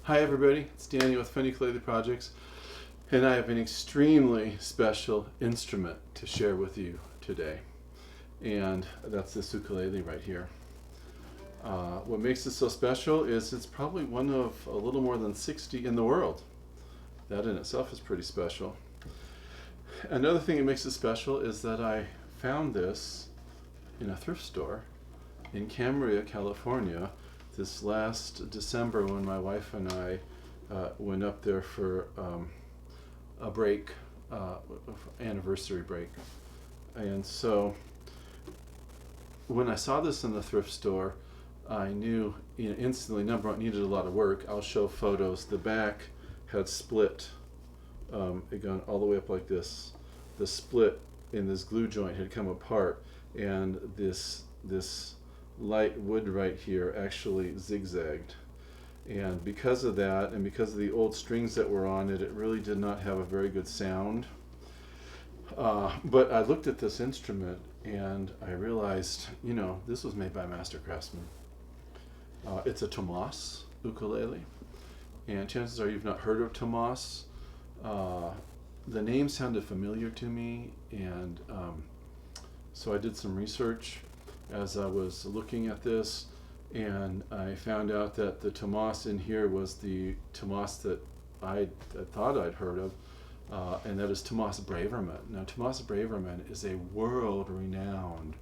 Hi everybody, it's Danny with FineWoodworking, and I have an extremely special instrument to share with you today, and that's this ukulele right here. What makes it so special is it's probably one of a little more than 60 in the world. That in itself is pretty special. Another thing that makes it special is that I found this in a thrift store in Camarillo, California, this last December when my wife and I went up there for a break, anniversary break. And so when I saw this in the thrift store, I knew instantly, number one, it needed a lot of work. I'll show photos. The back had split, it gone all the way up like this. The split in this glue joint had come apart, and this light wood right here actually zigzagged, and because of that and because of the old strings that were on it, it really did not have a very good sound. But I looked at this instrument and I realized, this was made by a master craftsman. It's a Tomas ukulele, and chances are you've not heard of Tomas. The name sounded familiar to me, and so I did some research as I was looking at this, and I found out that the Tomas in here was the Tomas that I thought I'd heard of, and that is Tomas Braverman. Now, Tomas Braverman is a world-renowned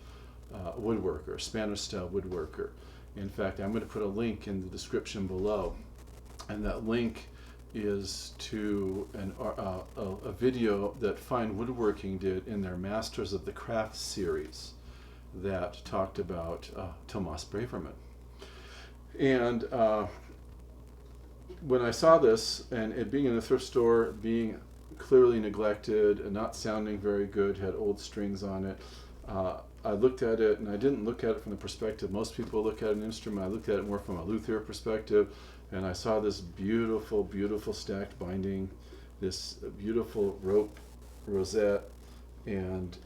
woodworker, Spanish-style woodworker. In fact, I'm going to put a link in the description below, and that link is to a video that FineWoodworking did in their Masters of the Craft series that talked about Tomas Braverman. And when I saw this, and it being in a thrift store, being clearly neglected and not sounding very good, had old strings on it, I looked at it, and I didn't look at it from the perspective most people look at an instrument. I looked at it more from a luthier perspective, and I saw this beautiful, beautiful stacked binding, this beautiful rope rosette, and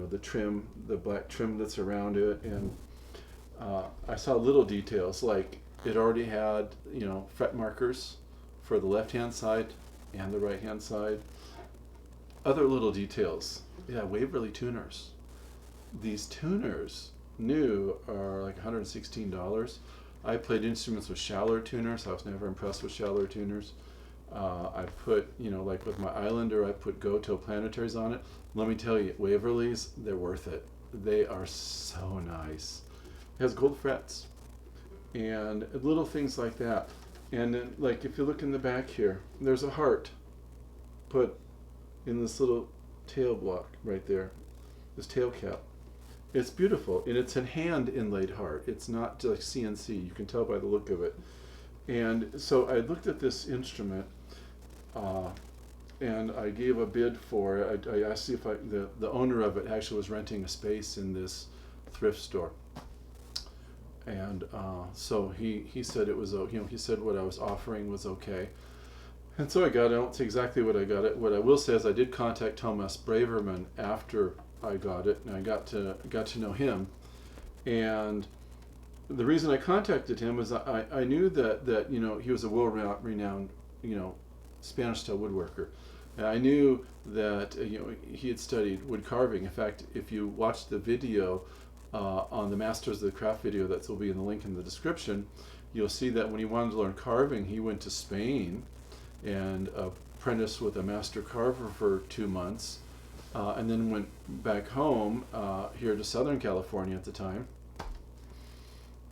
the trim, the black trim that's around it, and I saw little details like it already had fret markers for the left hand side and the right hand side. Other little details, Waverly tuners. These tuners new are like $116. I played instruments with shallower tuners. I was never impressed with shallower tuners. I put, like with my Islander, I put Goto planetaries on it. Let me tell you, Waverly's, they're worth it. They are so nice. It has gold frets and little things like that. And then, like, if you look in the back here, there's a heart put in this little tail block right there, this tail cap. It's beautiful, and it's a hand inlaid heart. It's not like CNC. You can tell by the look of it. And so I looked at this instrument, and I gave a bid for it. I asked if the owner of it actually was renting a space in this thrift store, and so he said it was, he said what I was offering was okay, and so I got it. I won't say exactly what I got it. What I will say is I did contact Tomas Braverman after I got it, and I got to know him, and the reason I contacted him is I knew that he was a world-renowned Spanish-style woodworker, and I knew that he had studied wood carving. In fact, if you watch the video on the Masters of the Craft video, that will be in the link in the description, you'll see that when he wanted to learn carving, he went to Spain and apprenticed with a master carver for 2 months, and then went back home here to Southern California at the time.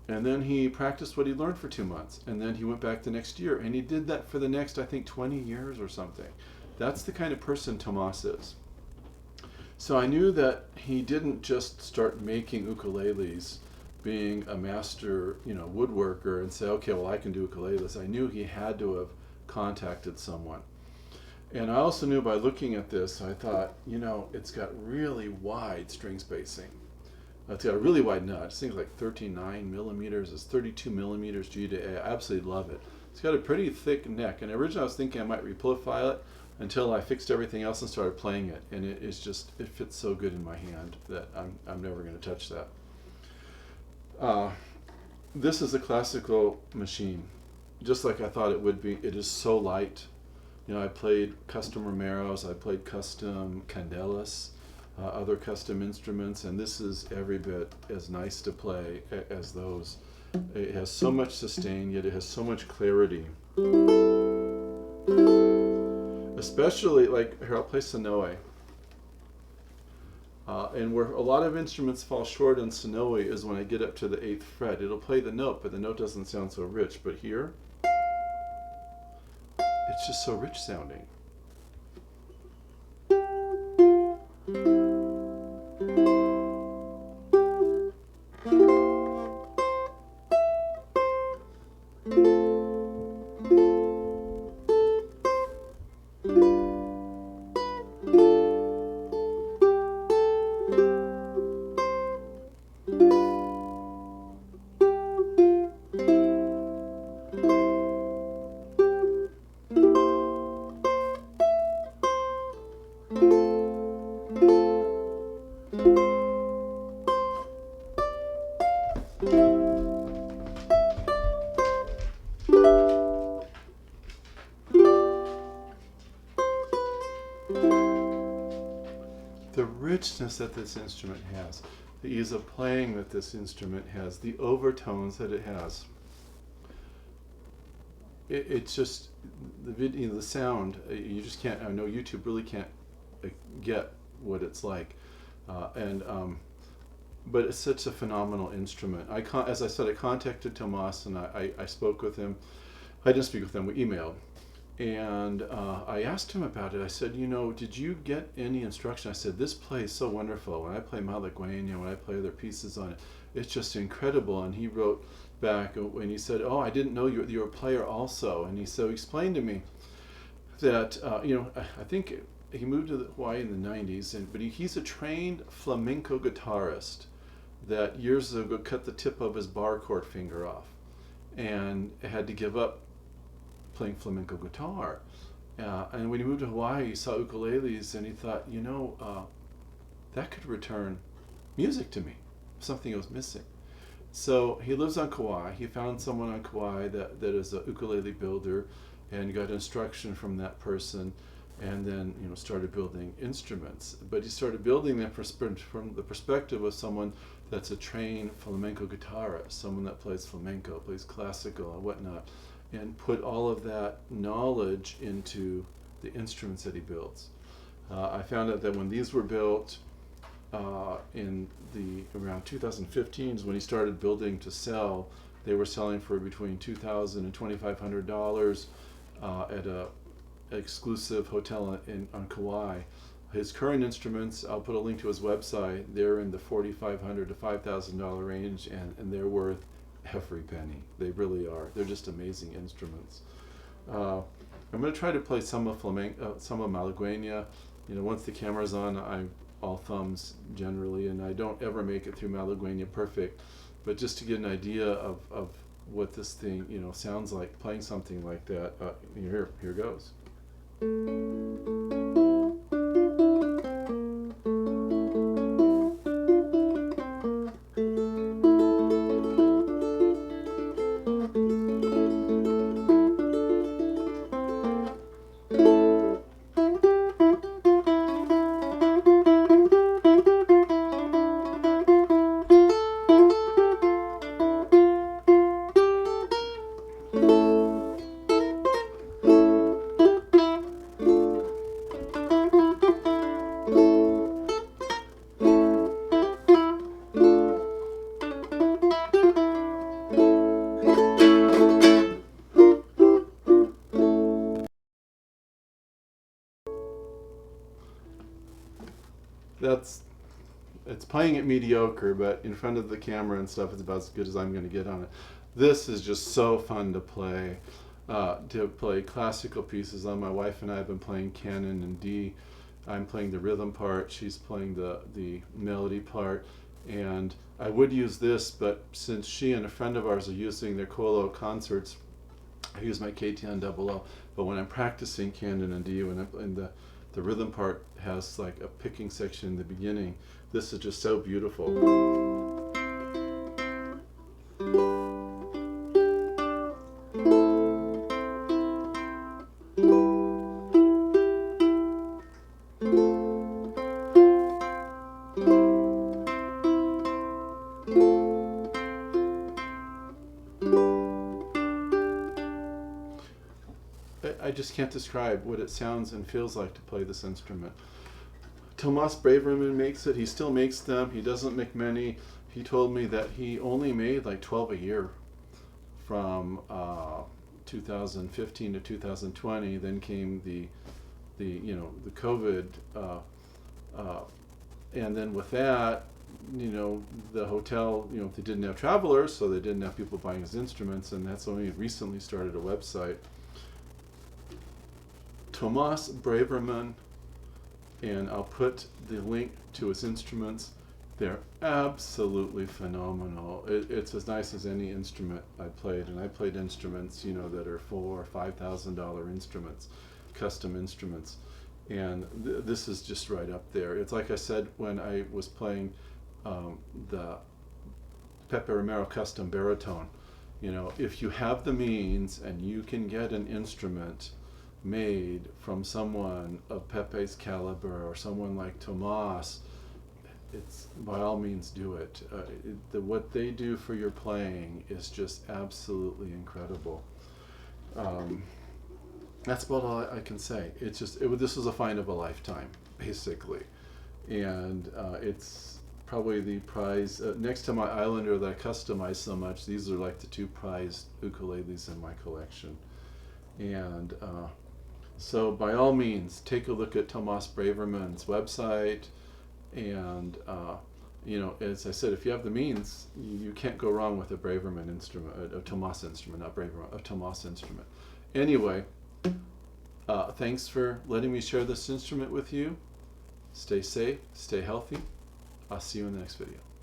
And then he practiced what he learned for 2 months, and then he went back the next year, and he did that for the next, I think, 20 years or something. That's the kind of person Tomas is. So I knew that he didn't just start making ukuleles being a master, woodworker, and say, okay, well, I can do ukuleles. I knew he had to have contacted someone. And I also knew by looking at this, I thought, it's got really wide string spacing. It's got a really wide nut. This thing's like 13.9 millimeters. It's 32 millimeters G to A. I absolutely love it. It's got a pretty thick neck. And originally I was thinking I might reprofile it until I fixed everything else and started playing it. And it fits so good in my hand that I'm never going to touch that. This is a classical machine. just like I thought it would be. It is so light. I played custom Romeros, I played custom Candelas, other custom instruments, and this is every bit as nice to play as those. It has so much sustain, yet it has so much clarity. Especially, like, here, I'll play Sonoe. And where a lot of instruments fall short on Sonoe is when I get up to the 8th fret. It'll play the note, but the note doesn't sound so rich. But here, it's just so rich sounding. The richness that this instrument has, the ease of playing that this instrument has, the overtones that it has. It's just the video, the sound. You just can't. I know YouTube really can't get what it's like, but it's such a phenomenal instrument. As I said, I contacted Tomas and I spoke with him. I didn't speak with him. We emailed. And I asked him about it. I said, did you get any instruction? I said, this plays so wonderful. When I play Malagueña, when I play other pieces on it, it's just incredible. And he wrote back and he said, oh, I didn't know you were a player also. And he explained to me that, I think he moved to Hawaii in the 90s, but he's a trained flamenco guitarist that years ago cut the tip of his bar chord finger off and had to give up playing flamenco guitar. And when he moved to Hawaii, he saw ukuleles and he thought, that could return music to me, something was missing. So he lives on Kauai. He found someone on Kauai that is a ukulele builder and got instruction from that person, and then started building instruments. But he started building them from the perspective of someone that's a trained flamenco guitarist, someone that plays flamenco, plays classical and whatnot, and put all of that knowledge into the instruments that he builds. I found out that when these were built in around 2015 is when he started building to sell. They were selling for between $2,000 and $2,500 at an exclusive hotel on Kauai. His current instruments, I'll put a link to his website, they're in the $4,500 to $5,000 range, and they're worth every penny. They really are. They're just amazing instruments. I'm going to try to play some of Malagueña. Once the camera's on, I'm all thumbs generally, and I don't ever make it through Malagueña perfect. But just to get an idea of what this thing sounds like playing something like that, here goes. It's playing it mediocre, but in front of the camera and stuff, it's about as good as I'm going to get on it. This is just so fun to play classical pieces on. My wife and I have been playing canon and D. I'm playing the rhythm part, she's playing the melody part, and I would use this, but since she and a friend of ours are using their Kolo concerts, I use my KTN00. But when I'm practicing canon and D, when I'm in the rhythm part has like a picking section in the beginning. This is just so beautiful. just can't describe what it sounds and feels like to play this instrument. Tomas Braverman makes it. He still makes them. He doesn't make many. He told me that he only made like 12 a year from 2015 to 2020. Then came the COVID, and then with that, the hotel, they didn't have travelers, so they didn't have people buying his instruments, and that's when he recently started a website. Tomas Braverman, and I'll put the link to his instruments. They're absolutely phenomenal. It's as nice as any instrument I played, and I played instruments, that are $4,000 or $5,000 instruments, custom instruments, and this is just right up there. It's like I said when I was playing the Pepe Romero custom baritone. If you have the means and you can get an instrument made from someone of Pepe's caliber or someone like Tomas, it's by all means do it. What they do for your playing is just absolutely incredible. That's about all I can say. This was a find of a lifetime, basically, and it's probably the prize next to my Islander that I customize so much. These are like the two prized ukuleles in my collection, and so by all means, take a look at Tomas Braverman's website. And as I said, if you have the means, you can't go wrong with a Braverman instrument, a Tomas instrument, not Braverman, a Tomas instrument. Anyway, thanks for letting me share this instrument with you. Stay safe, stay healthy. I'll see you in the next video.